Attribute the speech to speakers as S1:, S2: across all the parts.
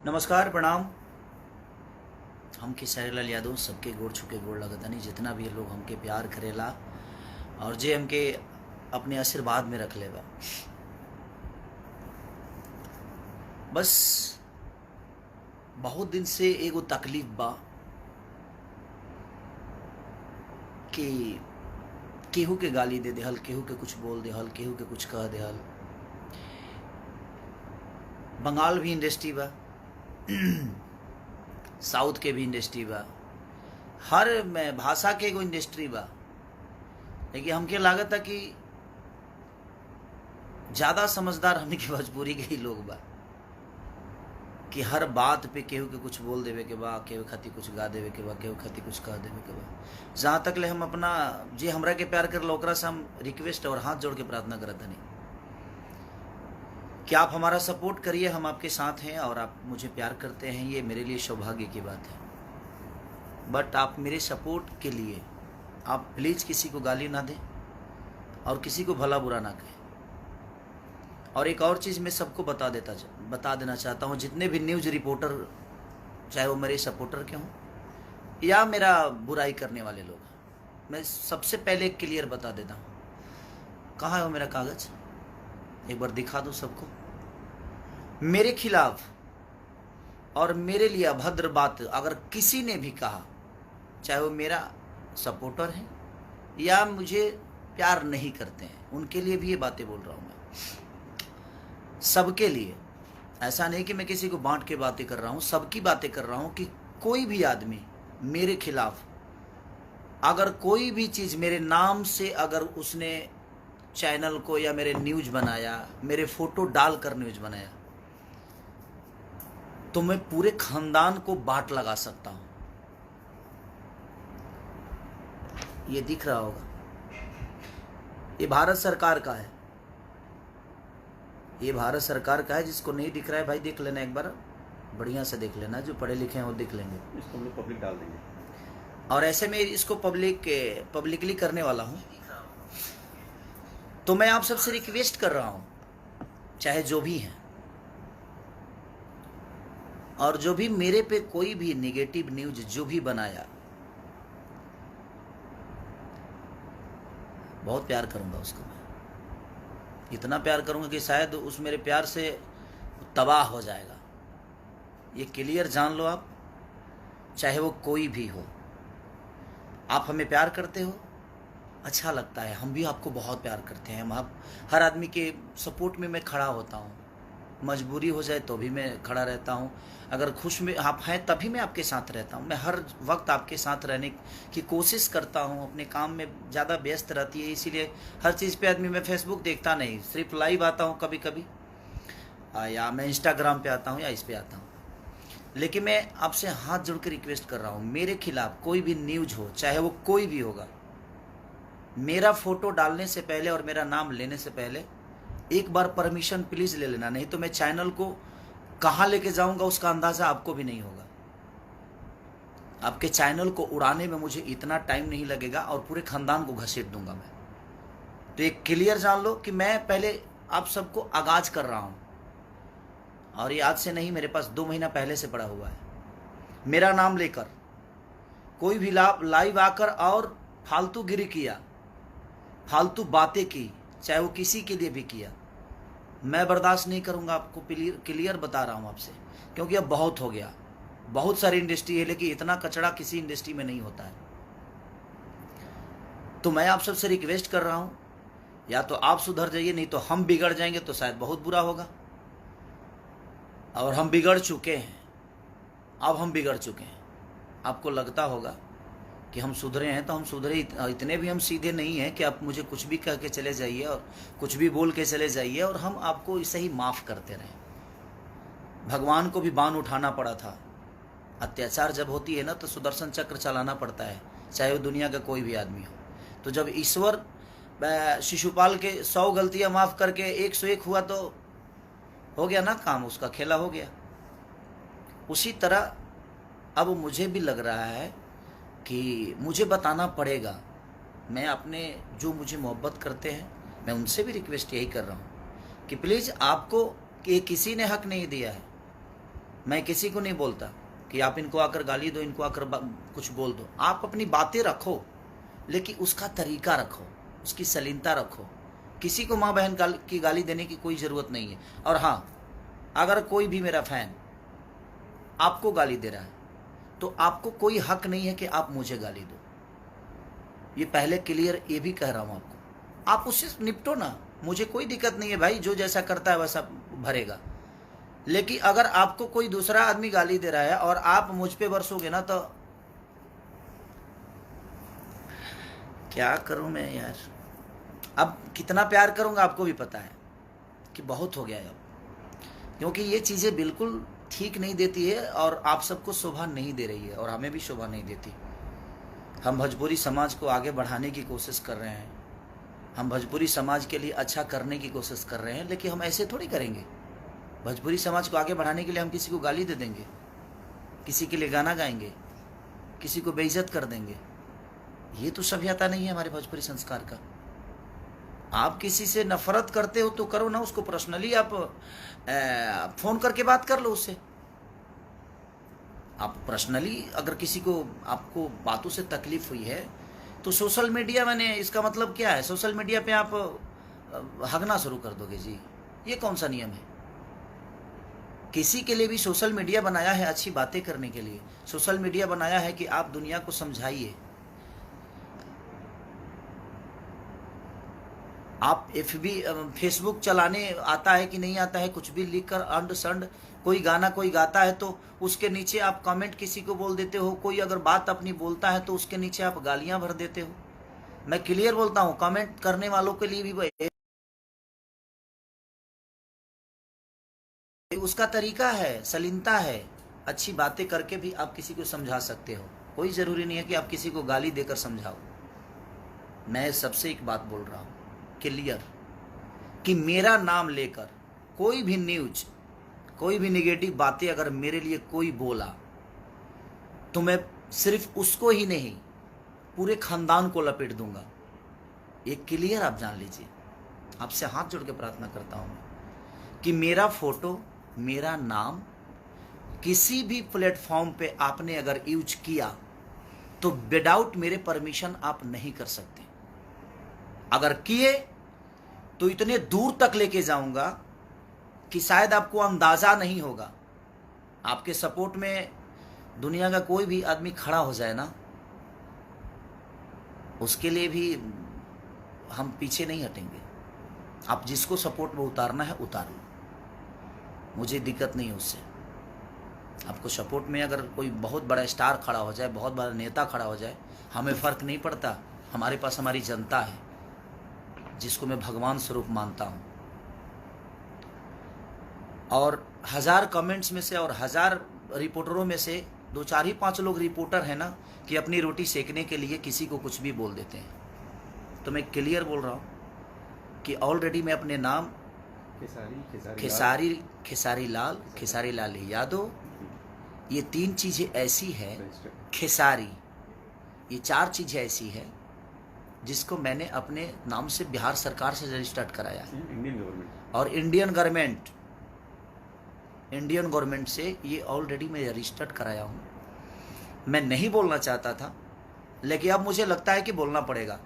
S1: नमस्कार प्रणाम। हम खेसारीलाल यादव सबके गोड़ छुके गोड़ लगतनी जितना भी लोग हमके प्यार करेला और जे हमके अपने आशीर्वाद में रख लेबा। बस बहुत दिन से एगो तकलीफ बा कि केहू के गाली दे देहल, केहू के कुछ बोल देहल, केहू के कुछ कह देहल। बंगाल भी इंडस्ट्री बा, साउथ के भी इंडस्ट्री बा, हर में भाषा के एगो इंडस्ट्री बा। लेकिन हमके लागत है कि ज़्यादा समझदार हमने की भोजपुरी के ही लोग बा कि हर बात पे केहू के कुछ बोल देवे के बा, केहू खातिर कुछ गा देवे के बा, केहू खातिर कुछ कह देवे के बा। जहाँ तक ले हम अपना जे हमरा के प्यार कर ओकरा से हम रिक्वेस्ट और हाथ जोड़ के प्रार्थना करत हनी कि आप हमारा सपोर्ट करिए। हम आपके साथ हैं और आप मुझे प्यार करते हैं, ये मेरे लिए सौभाग्य की बात है। बट आप मेरे सपोर्ट के लिए आप प्लीज़ किसी को गाली ना दें और किसी को भला बुरा ना कहें। और एक और चीज़ मैं सबको बता देना चाहता हूँ, जितने भी न्यूज़ रिपोर्टर, चाहे वो मेरे सपोर्टर के हों या मेरा बुराई करने वाले लोग, मैं सबसे पहले क्लियर बता देता हूँ। कहाँ है वो मेरा कागज़, एक बार दिखा दूँ सबको। मेरे खिलाफ और मेरे लिए अभद्र बात अगर किसी ने भी कहा, चाहे वो मेरा सपोर्टर है या मुझे प्यार नहीं करते हैं, उनके लिए भी ये बातें बोल रहा हूँ मैं, सबके लिए। ऐसा नहीं कि मैं किसी को बांट के बातें कर रहा हूँ, सबकी बातें कर रहा हूँ कि कोई भी आदमी मेरे खिलाफ अगर कोई भी चीज़ मेरे नाम से अगर उसने चैनल को या मेरे न्यूज़ बनाया, मेरे फोटो डालकर न्यूज़ बनाया, तो मैं पूरे खानदान को बाट लगा सकता हूं। ये दिख रहा होगा, ये भारत सरकार का है, ये भारत सरकार का है। जिसको नहीं दिख रहा है भाई देख लेना, एक बार बढ़िया से देख लेना, जो पढ़े लिखे हैं वो देख लेंगे।
S2: इसको हम लोग पब्लिक डाल देंगे
S1: और ऐसे में इसको पब्लिकली करने वाला हूं। तो मैं आप सबसे रिक्वेस्ट कर रहा हूं, चाहे जो भी हैं, और जो भी मेरे पे कोई भी नेगेटिव न्यूज जो भी बनाया, बहुत प्यार करूंगा उसको। मैं इतना प्यार करूंगा कि शायद उस मेरे प्यार से तबाह हो जाएगा। ये क्लियर जान लो आप, चाहे वो कोई भी हो। आप हमें प्यार करते हो, अच्छा लगता है, हम भी आपको बहुत प्यार करते हैं। हम हर आदमी के सपोर्ट में मैं खड़ा होता हूँ, मजबूरी हो जाए तो भी मैं खड़ा रहता हूँ। अगर खुश में आप हैं तभी मैं आपके साथ रहता हूँ। मैं हर वक्त आपके साथ रहने की कोशिश करता हूँ। अपने काम में ज़्यादा व्यस्त रहती है, इसीलिए हर चीज़ पे आदमी, मैं फेसबुक देखता नहीं, सिर्फ लाइव आता हूँ कभी कभी, या मैं इंस्टाग्राम पे आता हूँ या इस पे आता हूँ। लेकिन मैं आपसे हाथ जोड़ के रिक्वेस्ट कर रहा हूँ, मेरे खिलाफ कोई भी न्यूज हो, चाहे वो कोई भी होगा, मेरा फोटो डालने से पहले और मेरा नाम लेने से पहले एक बार परमिशन प्लीज ले लेना, नहीं तो मैं चैनल को कहाँ लेके जाऊंगा उसका अंदाजा आपको भी नहीं होगा। आपके चैनल को उड़ाने में मुझे इतना टाइम नहीं लगेगा और पूरे खानदान को घसीट दूंगा मैं। तो एक क्लियर जान लो कि मैं पहले आप सबको आगाज कर रहा हूं, और ये आज से नहीं, मेरे पास 2 महीना पहले से पड़ा हुआ है। मेरा नाम लेकर कोई भी लाइव आकर और फालतू गिरी किया, फालतू बातें की, चाहे वो किसी के लिए भी किया, मैं बर्दाश्त नहीं करूंगा। आपको क्लियर बता रहा हूं आपसे, क्योंकि अब बहुत हो गया। बहुत सारी इंडस्ट्री है, लेकिन इतना कचड़ा किसी इंडस्ट्री में नहीं होता है। तो मैं आप सबसे रिक्वेस्ट कर रहा हूं, या तो आप सुधर जाइए, नहीं तो हम बिगड़ जाएंगे तो शायद बहुत बुरा होगा। और हम बिगड़ चुके हैं, अब हम बिगड़ चुके हैं। आपको लगता होगा कि हम सुधरे हैं, तो हम सुधरे इतने भी हम सीधे नहीं हैं कि आप मुझे कुछ भी कह के चले जाइए और कुछ भी बोल के चले जाइए और हम आपको इसे ही माफ़ करते रहें। भगवान को भी बाण उठाना पड़ा था। अत्याचार जब होती है ना, तो सुदर्शन चक्र चलाना पड़ता है, चाहे वो दुनिया का कोई भी आदमी हो। तो जब ईश्वर शिशुपाल के 100 गलतियाँ माफ़ करके 101 हुआ, तो हो गया ना काम, उसका खेला हो गया। उसी तरह अब मुझे भी लग रहा है कि मुझे बताना पड़ेगा। मैं अपने जो मुझे मोहब्बत करते हैं, मैं उनसे भी रिक्वेस्ट यही कर रहा हूँ कि प्लीज़, आपको कि किसी ने हक नहीं दिया है। मैं किसी को नहीं बोलता कि आप इनको आकर गाली दो, इनको आकर कुछ बोल दो। आप अपनी बातें रखो, लेकिन उसका तरीका रखो, उसकी सलीनता रखो। किसी को माँ बहन की गाली देने की कोई ज़रूरत नहीं है। और हाँ, अगर कोई भी मेरा फैन आपको गाली दे रहा है तो आपको कोई हक नहीं है कि आप मुझे गाली दो। ये पहले क्लियर ये भी कह रहा हूँ आपको। आप उससे निपटो ना, मुझे कोई दिक्कत नहीं है भाई, जो जैसा करता है वैसा भरेगा। लेकिन अगर आपको कोई दूसरा आदमी गाली दे रहा है और आप मुझ पे बरसोगे ना, तो क्या करूं मैं यार। अब कितना प्यार करूंगा आपको भी पता है कि बहुत हो गया है अब, क्योंकि ये चीज़ें बिल्कुल ठीक नहीं देती है और आप सबको शोभा नहीं दे रही है और हमें भी शोभा नहीं देती। हम भोजपुरी समाज को आगे बढ़ाने की कोशिश कर रहे हैं, हम भोजपुरी समाज के लिए अच्छा करने की कोशिश कर रहे हैं, लेकिन हम ऐसे थोड़ी करेंगे। भोजपुरी समाज को आगे बढ़ाने के लिए हम किसी को गाली दे देंगे, किसी के लिए गाना गाएंगे, किसी को बेइज्जत कर देंगे? ये तो सभ्यता नहीं है हमारे भोजपुरी संस्कार का। आप किसी से नफरत करते हो तो करो ना, उसको पर्सनली आप फोन करके बात कर लो उससे। आप पर्सनली अगर किसी को, आपको बातों से तकलीफ हुई है तो सोशल मीडिया, मैंने इसका मतलब क्या है, सोशल मीडिया पे आप हगना शुरू कर दोगे जी? ये कौन सा नियम है? किसी के लिए भी सोशल मीडिया बनाया है अच्छी बातें करने के लिए, सोशल मीडिया बनाया है कि आप दुनिया को समझाइए। आप फेसबुक चलाने आता है कि नहीं आता है, कुछ भी लिखकर अंड संड, कोई गाना कोई गाता है तो उसके नीचे आप कमेंट किसी को बोल देते हो, कोई अगर बात अपनी बोलता है तो उसके नीचे आप गालियां भर देते हो। मैं क्लियर बोलता हूं, कमेंट करने वालों के लिए भी उसका तरीका है, सलीनता है। अच्छी बातें करके भी आप किसी को समझा सकते हो, कोई ज़रूरी नहीं है कि आप किसी को गाली देकर समझाओ। मैं सबसे एक बात बोल रहा हूँ क्लियर, कि मेरा नाम लेकर कोई भी न्यूज, कोई भी नेगेटिव बातें अगर मेरे लिए कोई बोला तो मैं सिर्फ उसको ही नहीं, पूरे खानदान को लपेट दूंगा। ये क्लियर आप जान लीजिए। आपसे हाथ जोड़ के प्रार्थना करता हूँ कि मेरा फोटो, मेरा नाम किसी भी प्लेटफॉर्म पे आपने अगर यूज किया तो विदाउट मेरे परमिशन आप नहीं कर सकते। अगर किए तो इतने दूर तक लेके जाऊंगा कि शायद आपको अंदाजा नहीं होगा। आपके सपोर्ट में दुनिया का कोई भी आदमी खड़ा हो जाए ना, उसके लिए भी हम पीछे नहीं हटेंगे। आप जिसको सपोर्ट में उतारना है उतार लो, मुझे दिक्कत नहीं है उससे। आपको सपोर्ट में अगर कोई बहुत बड़ा स्टार खड़ा हो जाए, बहुत बड़ा नेता खड़ा हो जाए, हमें फ़र्क नहीं पड़ता। हमारे पास हमारी जनता है जिसको मैं भगवान स्वरूप मानता हूँ। और 1000 कमेंट्स में से और 1000 रिपोर्टरों में से 2, 4 ही 5 लोग रिपोर्टर हैं ना, कि अपनी रोटी सेकने के लिए किसी को कुछ भी बोल देते हैं। तो मैं क्लियर बोल रहा हूँ कि ऑलरेडी मैं अपने नाम खेसारी लाल यादव, ये 3 चीज़ें ऐसी है, खेसारी, ये 4 चीज़ें ऐसी है जिसको मैंने अपने नाम से बिहार सरकार से रजिस्टर्ड कराया है, और इंडियन गवर्नमेंट से ये ऑलरेडी मैं रजिस्टर्ड कराया हूँ। मैं नहीं बोलना चाहता था, लेकिन अब मुझे लगता है कि बोलना पड़ेगा,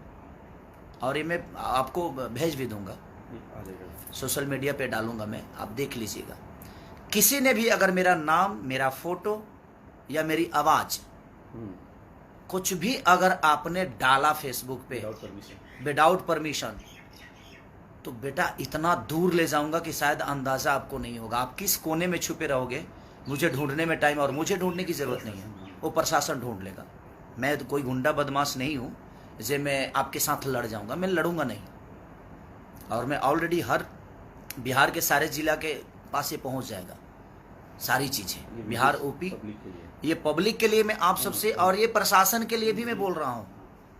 S1: और ये मैं आपको भेज भी दूंगा, सोशल मीडिया पे डालूंगा मैं, आप देख लीजिएगा। किसी ने भी अगर मेरा नाम, मेरा फोटो या मेरी आवाज़ कुछ भी अगर आपने डाला फेसबुक पे विदाउट परमिशन, तो बेटा इतना दूर ले जाऊंगा कि शायद अंदाज़ा आपको नहीं होगा। आप किस कोने में छुपे रहोगे, मुझे ढूंढने में टाइम, और मुझे ढूंढने की ज़रूरत नहीं है, वो प्रशासन ढूंढ लेगा। मैं तो कोई गुंडा बदमाश नहीं हूँ जे मैं आपके साथ लड़ जाऊँगा, मैं लड़ूंगा नहीं। और मैं ऑलरेडी हर बिहार के सारे जिला के पास ये पहुँच जाएगा सारी चीज़ें, बिहार, यूपी। ये पब्लिक के लिए मैं आप सबसे, और ये प्रशासन के लिए भी मैं बोल रहा हूँ,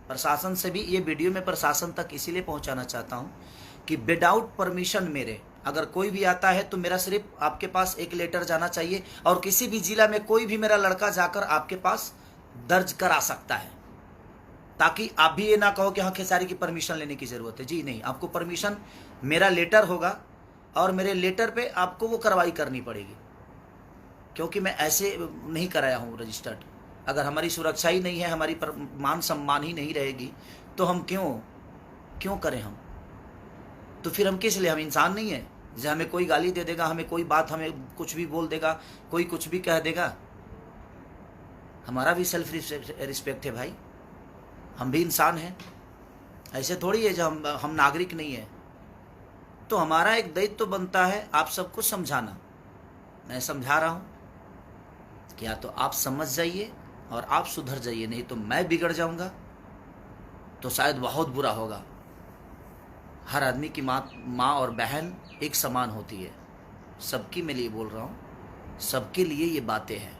S1: प्रशासन से भी ये वीडियो में प्रशासन तक इसीलिए पहुँचाना चाहता हूँ कि विदाउट परमिशन मेरे अगर कोई भी आता है तो मेरा सिर्फ आपके पास एक लेटर जाना चाहिए, और किसी भी जिला में कोई भी मेरा लड़का जाकर आपके पास दर्ज करा सकता है, ताकि आप भी ये ना कहो कि हाँ खेसारी की परमिशन लेने की ज़रूरत है। जी नहीं, आपको परमिशन, मेरा लेटर होगा और मेरे लेटर पे आपको वो कार्रवाई करनी पड़ेगी। क्योंकि मैं ऐसे नहीं कराया हूँ रजिस्टर्ड। अगर हमारी सुरक्षा ही नहीं है, हमारी मान सम्मान ही नहीं रहेगी, तो हम क्यों करें हम? तो फिर हम किस लिए? हम इंसान नहीं है? जैसे हमें कोई गाली दे देगा, हमें कोई बात, हमें कुछ भी बोल देगा, कोई कुछ भी कह देगा, हमारा भी सेल्फ रिस्पेक्ट है भाई, हम भी इंसान हैं। ऐसे थोड़ी है जो हम नागरिक नहीं है। तो हमारा एक दायित्व तो बनता है आप सबको समझाना। मैं समझा रहा हूँ कि या तो आप समझ जाइए और आप सुधर जाइए, नहीं तो मैं बिगड़ जाऊंगा तो शायद बहुत बुरा होगा। हर आदमी की माँ और बहन एक समान होती है, सबकी मैं लिए बोल रहा हूँ, सबके लिए ये बातें हैं।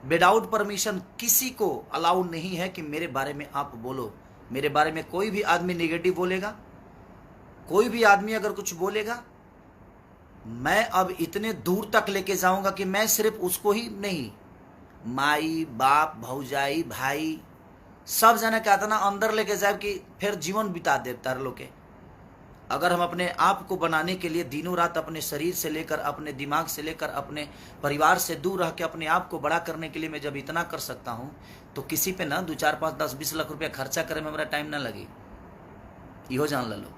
S1: विदाउट परमिशन किसी को अलाउ नहीं है कि मेरे बारे में आप बोलो। मेरे बारे में कोई भी आदमी नेगेटिव बोलेगा, कोई भी आदमी अगर कुछ बोलेगा, मैं अब इतने दूर तक लेके जाऊंगा कि मैं सिर्फ उसको ही नहीं, माई बाप भौजाई भाई सब जना कहता ना अंदर लेके जाए कि फिर जीवन बिता दे तार लोग के। अगर हम अपने आप को बनाने के लिए दिनों रात अपने शरीर से लेकर, अपने दिमाग से लेकर, अपने परिवार से दूर रह के अपने आप को बड़ा करने के लिए मैं जब इतना कर सकता हूँ, तो किसी पे ना 2, 4, 5, 10, 20 लाख रुपया खर्चा करे में हमारा टाइम ना लगे। इहो जान लो,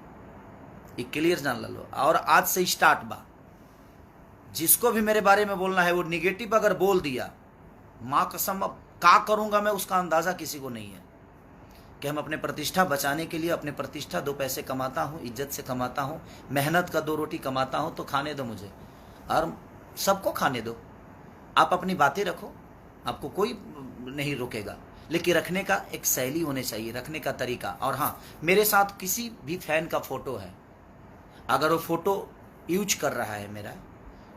S1: ये क्लियर जान लो। और आज से स्टार्ट बा, जिसको भी मेरे बारे में बोलना है वो निगेटिव अगर बोल दिया, माँ कसम अब क्या करूँगा मैं उसका अंदाज़ा किसी को नहीं है। कि हम अपने प्रतिष्ठा बचाने के लिए, अपने प्रतिष्ठा 2 पैसे कमाता हूँ, इज्जत से कमाता हूँ, मेहनत का 2 रोटी कमाता हूँ, तो खाने दो मुझे और सबको खाने दो। आप अपनी बातें रखो, आपको कोई नहीं रोकेगा, लेकिन रखने का एक शैली होनी चाहिए, रखने का तरीका। और हाँ, मेरे साथ किसी भी फैन का फोटो है, अगर वो फोटो यूज कर रहा है मेरा,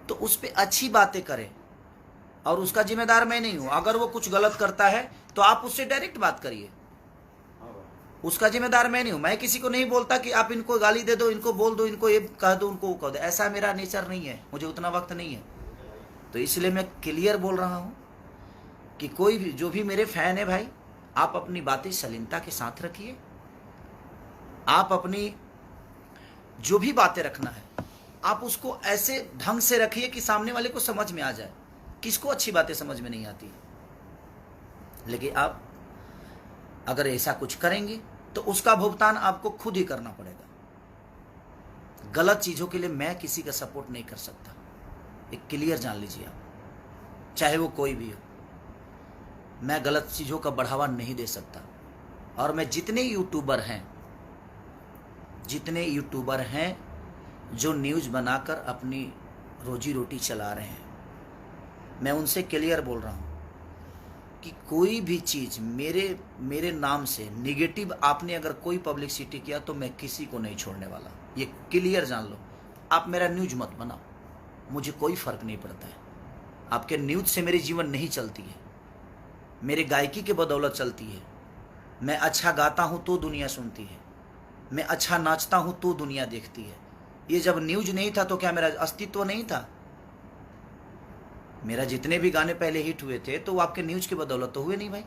S1: तो उस पर अच्छी बातें करें और उसका जिम्मेदार मैं नहीं हूँ। अगर वो कुछ गलत करता है तो आप उससे डायरेक्ट बात करिए, उसका जिम्मेदार मैं नहीं हूं। मैं किसी को नहीं बोलता कि आप इनको गाली दे दो, इनको बोल दो, इनको ये कह दो, उनको वो कह दो। ऐसा मेरा नेचर नहीं है, मुझे उतना वक्त नहीं है। तो इसलिए मैं क्लियर बोल रहा हूं कि कोई भी जो भी मेरे फैन है भाई, आप अपनी बातें सलीमता के साथ रखिए। आप अपनी जो भी बातें रखना है आप उसको ऐसे ढंग से रखिए कि सामने वाले को समझ में आ जाए। किसको अच्छी बातें समझ में नहीं आती, लेकिन आप अगर ऐसा कुछ करेंगे तो उसका भुगतान आपको खुद ही करना पड़ेगा। गलत चीजों के लिए मैं किसी का सपोर्ट नहीं कर सकता, एक क्लियर जान लीजिए आप, चाहे वो कोई भी हो। मैं गलत चीजों का बढ़ावा नहीं दे सकता। और मैं जितने यूट्यूबर हैं जो न्यूज बनाकर अपनी रोजी रोटी चला रहे हैं, मैं उनसे क्लियर बोल रहा हूं कि कोई भी चीज़ मेरे नाम से निगेटिव आपने अगर कोई पब्लिसिटी किया तो मैं किसी को नहीं छोड़ने वाला, ये क्लियर जान लो। आप मेरा न्यूज मत बनाओ, मुझे कोई फ़र्क नहीं पड़ता है। आपके न्यूज से मेरी जीवन नहीं चलती है, मेरे गायकी के बदौलत चलती है। मैं अच्छा गाता हूँ तो दुनिया सुनती है, मैं अच्छा नाचता हूँ तो दुनिया देखती है। ये जब न्यूज नहीं था तो क्या मेरा अस्तित्व नहीं था? मेरा जितने भी गाने पहले हिट हुए थे तो वो आपके न्यूज की बदौलत तो हुए नहीं भाई।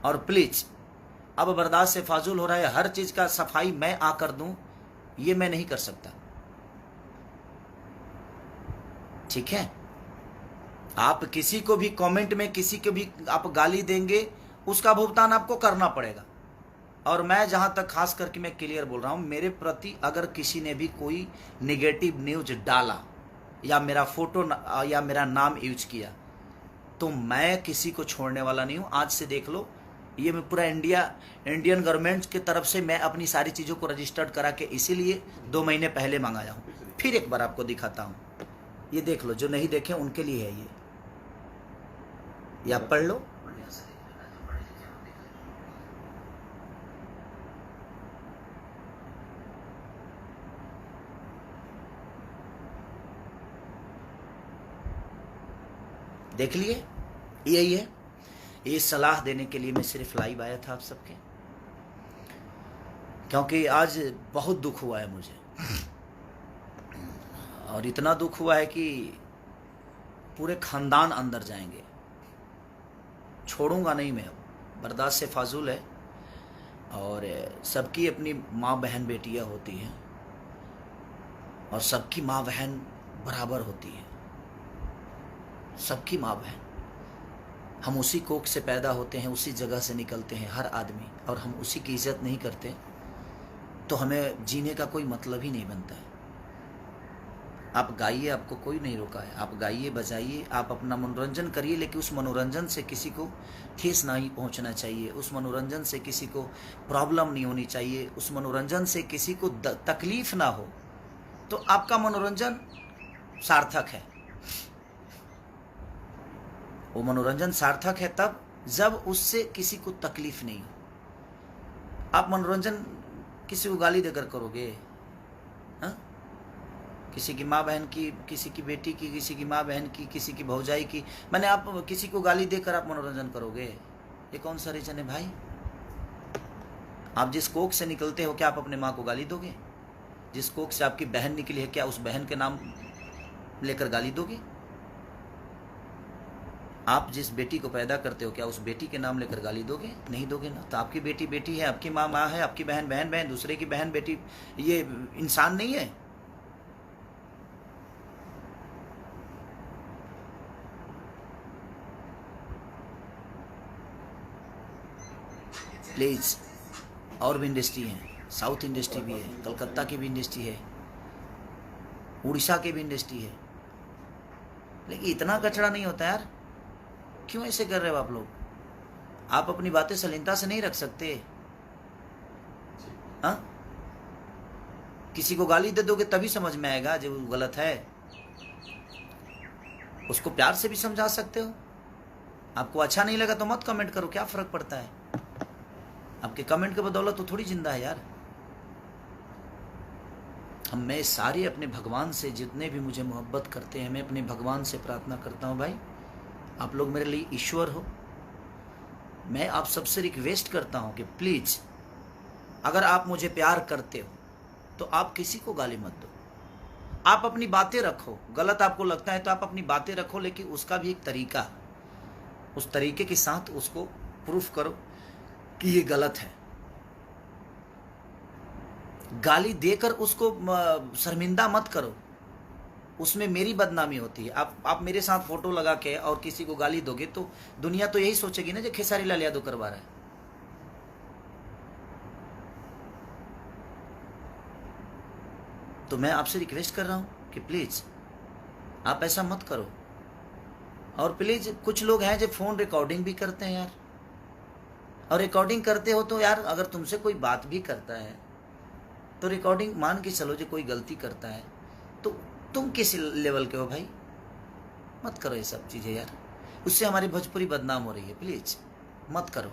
S1: और प्लीज अब बर्दाश्त से फाजुल हो रहा है, हर चीज का सफाई मैं आकर दूं, ये मैं नहीं कर सकता, ठीक है? आप किसी को भी कमेंट में किसी को भी आप गाली देंगे, उसका भुगतान आपको करना पड़ेगा। और मैं जहां तक खास करके मैं क्लियर बोल रहा हूं, मेरे प्रति अगर किसी ने भी कोई निगेटिव न्यूज डाला या मेरा फोटो या मेरा नाम यूज किया, तो मैं किसी को छोड़ने वाला नहीं हूं। आज से देख लो, ये मैं पूरा इंडियन गवर्नमेंट की तरफ से मैं अपनी सारी चीज़ों को रजिस्टर्ड करा के इसीलिए 2 महीने पहले मंगाया हूं। फिर एक बार आपको दिखाता हूं, ये देख लो, जो नहीं देखे उनके लिए है ये आप पढ़ लो। देख लिए, यही है। ये सलाह देने के लिए मैं सिर्फ लाइव आया था आप सबके, क्योंकि आज बहुत दुख हुआ है मुझे, और इतना दुख हुआ है कि पूरे खानदान अंदर जाएंगे, छोड़ूंगा नहीं मैं। अब बर्दाश्त से फाजुल है, और सबकी अपनी माँ बहन बेटियां होती हैं, और सबकी माँ बहन बराबर होती है। सबकी माँ बहन। हम उसी कोख से पैदा होते हैं, उसी जगह से निकलते हैं हर आदमी, और हम उसी की इज्जत नहीं करते तो हमें जीने का कोई मतलब ही नहीं बनता है। आप गाइए, आपको कोई नहीं रोका है, आप गाइए बजाइए, आप अपना मनोरंजन करिए, लेकिन उस मनोरंजन से किसी को ठेस नहीं पहुंचना चाहिए, उस मनोरंजन से किसी को प्रॉब्लम नहीं होनी चाहिए, उस मनोरंजन से किसी को तकलीफ ना हो, तो आपका मनोरंजन सार्थक है। वो मनोरंजन सार्थक है तब जब उससे किसी को तकलीफ नहीं हो। आप मनोरंजन किसी को गाली देकर करोगे, हाँ? किसी की माँ बहन की, किसी की बेटी की, किसी की माँ बहन की, किसी की भौजाई की, मैंने आप किसी को गाली देकर आप मनोरंजन करोगे? ये कौन सा रीजन है भाई? आप जिस कोख से निकलते हो, क्या आप अपने माँ को गाली दोगे? जिस कोख से आपकी बहन निकली है, क्या उस बहन के नाम लेकर गाली दोगे? आप जिस बेटी को पैदा करते हो, क्या उस बेटी के नाम लेकर गाली दोगे? नहीं दोगे ना। तो आपकी बेटी बेटी है, आपकी माँ माँ है, आपकी बहन बहन बहन, दूसरे की बहन बेटी ये इंसान नहीं है? प्लीज, और भी इंडस्ट्री है, साउथ इंडस्ट्री भी है, कलकत्ता की भी इंडस्ट्री है, उड़ीसा की भी इंडस्ट्री है, लेकिन इतना कचरा नहीं होता यार। क्यों ऐसे कर रहे हो आप लोग? आप अपनी बातें सलीनता से नहीं रख सकते? हाँ, किसी को गाली दे दोगे तभी समझ में आएगा जो गलत है। उसको प्यार से भी समझा सकते हो। आपको अच्छा नहीं लगा तो मत कमेंट करो, क्या फर्क पड़ता है? आपके कमेंट के बदौलत तो थोड़ी जिंदा है यार। मैं सारे अपने भगवान से, जितने भी मुझे मोहब्बत करते हैं, मैं अपने भगवान से प्रार्थना करता हूँ, भाई आप लोग मेरे लिए ईश्वर हो। मैं आप सबसे रिक्वेस्ट करता हूँ कि प्लीज, अगर आप मुझे प्यार करते हो तो आप किसी को गाली मत दो। आप अपनी बातें रखो, गलत आपको लगता है तो आप अपनी बातें रखो, लेकिन उसका भी एक तरीका, उस तरीके के साथ उसको प्रूफ करो कि ये गलत है। गाली देकर उसको शर्मिंदा मत करो, उसमें मेरी बदनामी होती है। आप मेरे साथ फोटो लगा के और किसी को गाली दोगे तो दुनिया तो यही सोचेगी ना, जो खेसारी लाल यादव करवा रहा है। तो मैं आपसे रिक्वेस्ट कर रहा हूं कि प्लीज आप ऐसा मत करो। और प्लीज, कुछ लोग हैं जो फोन रिकॉर्डिंग भी करते हैं यार, और रिकॉर्डिंग करते हो तो यार, अगर तुमसे कोई बात भी करता है तो रिकॉर्डिंग मान के चलो, जो कोई गलती करता है तो तुम किस लेवल के हो भाई? मत करो ये सब चीजें यार, उससे हमारी भोजपुरी बदनाम हो रही है। प्लीज मत करो।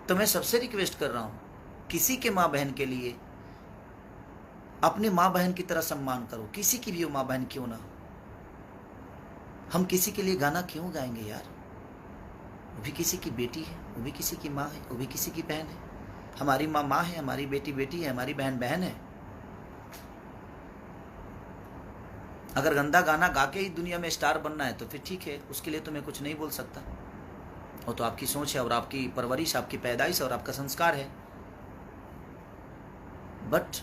S1: तो मैं सबसे रिक्वेस्ट कर रहा हूं, किसी के माँ बहन के लिए अपने माँ बहन की तरह सम्मान करो, किसी की भी माँ बहन क्यों ना हो। हम किसी के लिए गाना क्यों गाएंगे यार? वो भी किसी की बेटी है, वो भी किसी की माँ है, वो भी किसी की बहन है। हमारी माँ माँ है, हमारी बेटी बेटी है, हमारी बहन बहन है। अगर गंदा गाना गा के ही दुनिया में स्टार बनना है तो फिर ठीक है, उसके लिए तो मैं कुछ नहीं बोल सकता। वो तो आपकी सोच है और आपकी परवरिश, आपकी पैदाइश और आपका संस्कार है। बट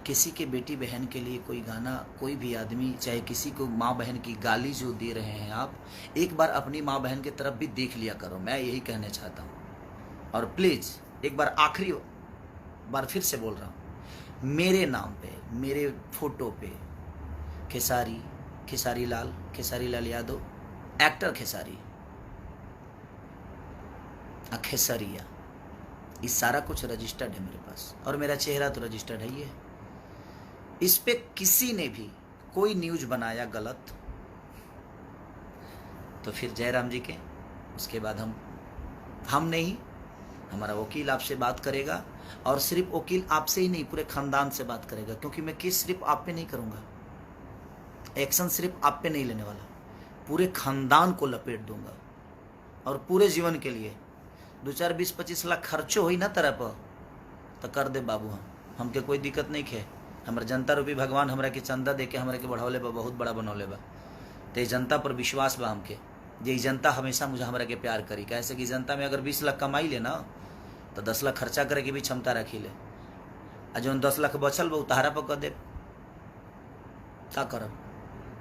S1: किसी के बेटी बहन के लिए कोई गाना, कोई भी आदमी, चाहे किसी को माँ बहन की गाली जो दे रहे हैं आप, एक बार अपनी माँ बहन की तरफ भी देख लिया करो। मैं यही कहना चाहता हूँ। और प्लीज़ एक बार आखिरी बार फिर से बोल रहा हूँ, मेरे नाम पे, मेरे फोटो पे खेसारी लाल यादव, एक्टर खेसारी, खेसरिया, ये सारा कुछ रजिस्टर्ड है मेरे पास, और मेरा चेहरा तो रजिस्टर्ड है ही है। इस पे किसी ने भी कोई न्यूज बनाया गलत तो फिर जयराम जी के, उसके बाद हम नहीं, हमारा वकील आपसे बात करेगा, और सिर्फ वकील आपसे ही नहीं, पूरे खानदान से बात करेगा, क्योंकि मैं केस सिर्फ आप पे नहीं करूँगा, एक्शन सिर्फ आप पे नहीं लेने वाला, पूरे खानदान को लपेट दूंगा। और पूरे जीवन के लिए 2, 4, 20, 25 लाख खर्चो हुई ना तरह पर तो कर दे बाबू। हमके कोई दिक्कत नहीं है। हमारे जनता रूपी भगवान हमरा के चंदा दे के हमरा के बढ़ौले बा, बहुत बड़ा बनौले बा। तो जनता पर विश्वास बा हमके, जे जनता हमेशा मुझे हमरा के प्यार करी। कैसे कि जनता में अगर 20 लाख कमाई ले ना तो 10 लाख खर्चा करे के भी क्षमता रखी ले, आ जो 10 लाख बचल बा उतारा पर कर दे, क्या करब?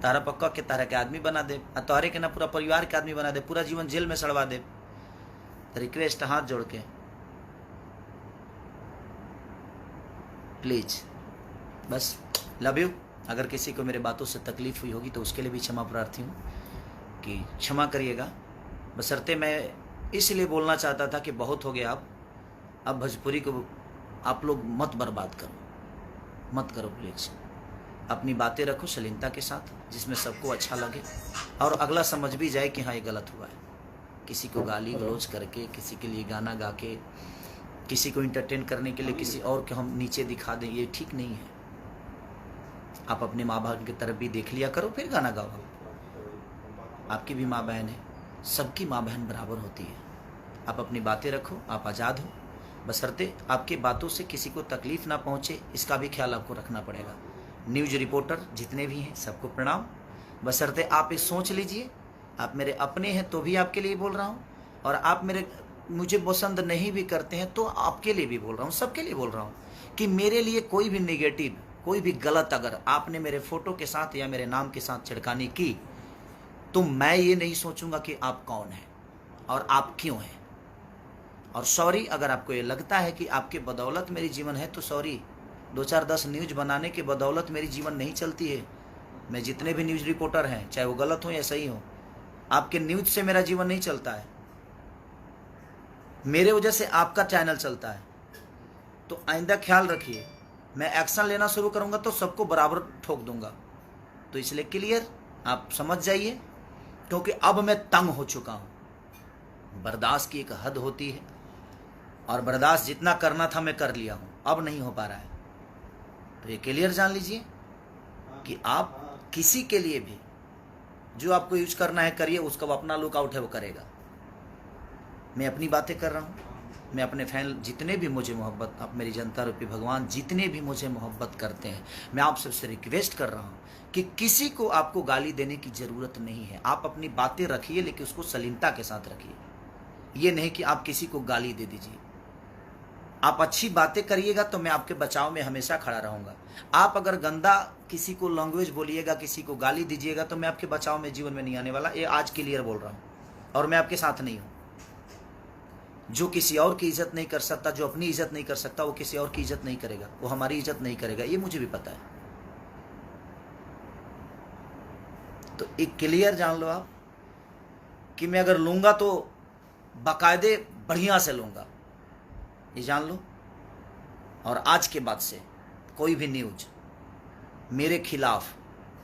S1: तारा पक्का के तारा के आदमी बना दे, तोहरे के ना पूरा परिवार के आदमी बना दे, पूरा जीवन जेल में सड़वा दे। रिक्वेस्ट हाथ जोड़ के प्लीज, बस लव यू। अगर किसी को मेरे बातों से तकलीफ हुई होगी तो उसके लिए भी क्षमा प्रार्थी हूँ कि क्षमा करिएगा। बशर्ते मैं इसलिए बोलना चाहता था कि बहुत हो गया, अब भोजपुरी को आप लोग मत बर्बाद करो, मत करो प्लीज। अपनी बातें रखो शालीनता के साथ, जिसमें सबको अच्छा लगे और अगला समझ भी जाए कि हाँ ये गलत हुआ है। किसी को गाली गलौज करके, किसी के लिए गाना गा के, किसी को इंटरटेन करने के लिए किसी और को हम नीचे दिखा दें, ये ठीक नहीं है। आप अपने माँ बाप की तरफ भी देख लिया करो, फिर गाना गाओ। आपकी भी माँ बहन है, सबकी माँ बहन बराबर होती है। आप अपनी बातें रखो, आप आज़ाद हो, बशर्ते आपकी बातों से किसी को तकलीफ ना पहुँचे, इसका भी ख्याल आपको रखना पड़ेगा। न्यूज़ रिपोर्टर जितने भी हैं सबको प्रणाम। बशर्ते आप ये सोच लीजिए, आप मेरे अपने हैं तो भी आपके लिए बोल रहा हूँ, और आप मुझे पसंद नहीं भी करते हैं तो आपके लिए भी बोल रहा हूँ, सबके लिए बोल रहा हूँ कि मेरे लिए कोई भी नेगेटिव, कोई भी गलत अगर आपने मेरे फोटो के साथ या मेरे नाम के साथ छिड़कानी की तो मैं ये नहीं सोचूंगा कि आप कौन हैं और आप क्यों हैं। और सॉरी, अगर आपको ये लगता है कि आपके बदौलत मेरी जीवन है तो सॉरी। 2-4-10 न्यूज़ बनाने के बदौलत मेरी जीवन नहीं चलती है। मैं जितने भी न्यूज़ रिपोर्टर हैं, चाहे वो गलत हो या सही हो, आपके न्यूज़ से मेरा जीवन नहीं चलता है। मेरे वजह से आपका चैनल चलता है। तो आइंदा ख्याल रखिए, मैं एक्शन लेना शुरू करूंगा तो सबको बराबर ठोक दूंगा। तो इसलिए क्लियर आप समझ जाइए, क्योंकि अब मैं तंग हो चुका हूं। बर्दाश्त की एक हद होती है, और बर्दाश्त जितना करना था मैं कर लिया हूं, अब नहीं हो पा रहा है। तो ये क्लियर जान लीजिए कि आप किसी के लिए भी जो आपको यूज करना है करिए, उसका वो अपना लुकआउट है वो करेगा। मैं अपनी बातें कर रहा हूँ, मैं अपने फैन जितने भी मुझे मोहब्बत, आप मेरी जनता रूपी भगवान जितने भी मुझे मोहब्बत करते हैं, मैं आप सबसे रिक्वेस्ट कर रहा हूँ कि किसी को आपको गाली देने की ज़रूरत नहीं है। आप अपनी बातें रखिए, लेकिन उसको सलीनता के साथ रखिए। ये नहीं कि आप किसी को गाली दे दीजिए। आप अच्छी बातें करिएगा तो मैं आपके बचाव में हमेशा खड़ा रहूँगा। आप अगर गंदा किसी को लैंग्वेज बोलिएगा, किसी को गाली दीजिएगा, तो मैं आपके बचाव में जीवन में नहीं आने वाला। ये आज क्लियर बोल रहा हूँ, और मैं आपके साथ नहीं हूँ। जो किसी और की इज्जत नहीं कर सकता, जो अपनी इज्जत नहीं कर सकता, वो किसी और की इज्जत नहीं करेगा, वो हमारी इज्जत नहीं करेगा, ये मुझे भी पता है। तो एक क्लियर जान लो आप कि मैं अगर लूंगा तो बाकायदे बढ़िया से लूंगा, ये जान लो। और आज के बाद से कोई भी न्यूज मेरे खिलाफ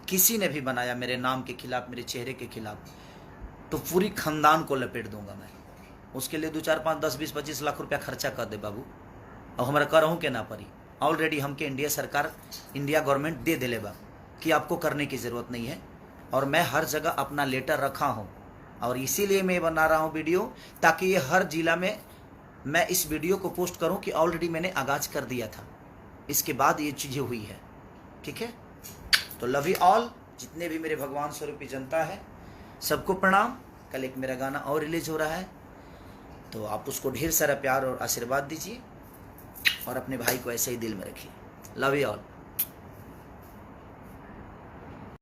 S1: किसी ने भी बनाया, मेरे नाम के खिलाफ, मेरे चेहरे के खिलाफ, तो पूरी खानदान को लपेट दूंगा मैं। उसके लिए 2, 4, 5, 10, 20, 25 लाख रुपया खर्चा कर दे बाबू, और हमारा करहूँ के ना पड़ी। ऑलरेडी हमके इंडिया सरकार, इंडिया गवर्नमेंट दे दिले बा कि आपको करने की ज़रूरत नहीं है। और मैं हर जगह अपना लेटर रखा हूँ, और इसीलिए मैं बना रहा हूँ वीडियो, ताकि ये हर जिला में मैं इस वीडियो को पोस्ट करूँ कि ऑलरेडी मैंने आगाज़ कर दिया था, इसके बाद ये चीज़ें हुई है। ठीक है, तो लव यू ऑल, जितने भी मेरे भगवान स्वरूपी जनता है, सबको प्रणाम। कल एक मेरा गाना और रिलीज हो रहा है, तो आप उसको ढेर सारा प्यार और आशीर्वाद दीजिए, और अपने भाई को ऐसे ही दिल में रखिए। Love you all.